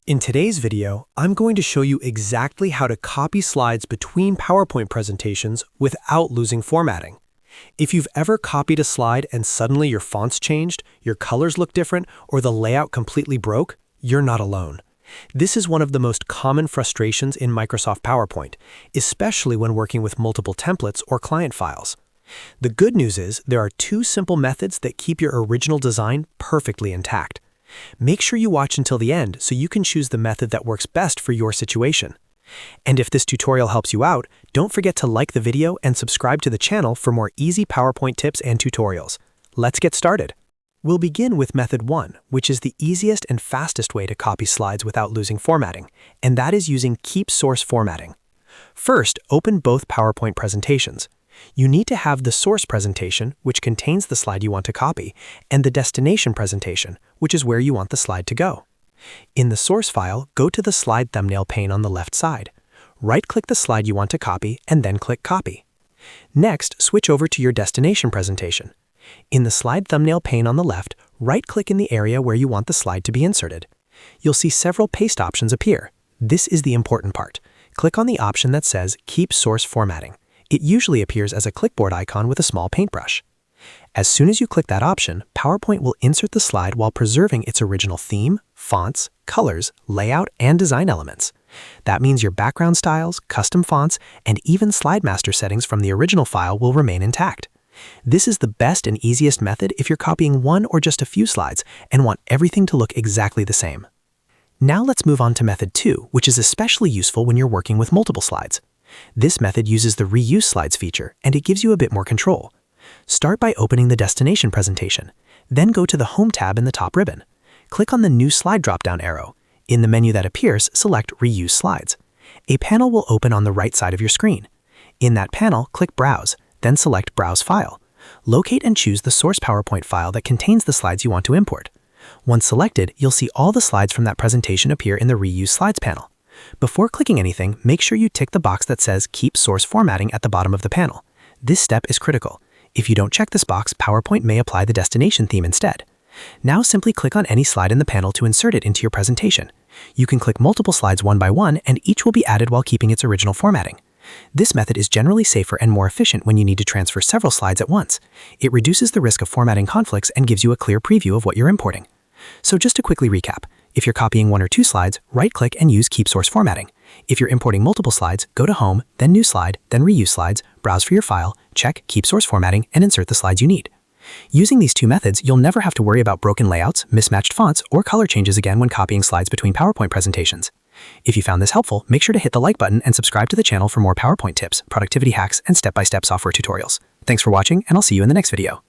In today's video, I'm going to show you exactly how to copy slides between PowerPoint presentations without losing formatting. If you've ever copied a slide and suddenly your fonts changed, your colors look different, or the layout completely broke, you're not alone. This is one of the most common frustrations in Microsoft PowerPoint, especially when working with multiple templates or client files. The good news is there are two simple methods that keep your original design perfectly intact. Make sure you watch until the end so you can choose the method that works best for your situation. And if this tutorial helps you out, don't forget to like the video and subscribe to the channel for more easy PowerPoint tips and tutorials. Let's get started. We'll begin with method 1, which is the easiest and fastest way to copy slides without losing formatting, and that is using Keep Source formatting. First, open both PowerPoint presentations. You need to have the source presentation, which contains the slide you want to copy, and the destination presentation, which is where you want the slide to go. In the source file, go to the slide thumbnail pane on the left side. Right-click the slide you want to copy and then click Copy. Next, switch over to your destination presentation. In the slide thumbnail pane on the left, right-click in the area where you want the slide to be inserted. You'll see several paste options appear. This is the important part. Click on the option that says Keep Source Formatting. It usually appears as a clipboard icon with a small paintbrush. As soon as you click that option, PowerPoint will insert the slide while preserving its original theme, fonts, colors, layout, and design elements. That means your background styles, custom fonts, and even slide master settings from the original file will remain intact. This is the best and easiest method if you're copying one or just a few slides and want everything to look exactly the same. Now let's move on to method 2, which is especially useful when you're working with multiple slides. This method uses the Reuse Slides feature, and it gives you a bit more control. Start by opening the destination presentation. Then go to the Home tab in the top ribbon. Click on the New Slide drop-down arrow. In the menu that appears, select Reuse Slides. A panel will open on the right side of your screen. In that panel, click Browse, then select Browse File. Locate and choose the source PowerPoint file that contains the slides you want to import. Once selected, you'll see all the slides from that presentation appear in the Reuse Slides panel. Before clicking anything, make sure you tick the box that says Keep Source Formatting at the bottom of the panel. This step is critical. If you don't check this box, PowerPoint may apply the destination theme instead. Now simply click on any slide in the panel to insert it into your presentation. You can click multiple slides one by one, and each will be added while keeping its original formatting. This method is generally safer and more efficient when you need to transfer several slides at once. It reduces the risk of formatting conflicts and gives you a clear preview of what you're importing. So just to quickly recap, if you're copying one or two slides, right-click and use Keep Source Formatting. If you're importing multiple slides, go to Home, then New Slide, then Reuse Slides, browse for your file, check Keep Source Formatting, and insert the slides you need. Using these two methods, you'll never have to worry about broken layouts, mismatched fonts, or color changes again when copying slides between PowerPoint presentations. If you found this helpful, make sure to hit the like button and subscribe to the channel for more PowerPoint tips, productivity hacks, and step-by-step software tutorials. Thanks for watching, and I'll see you in the next video.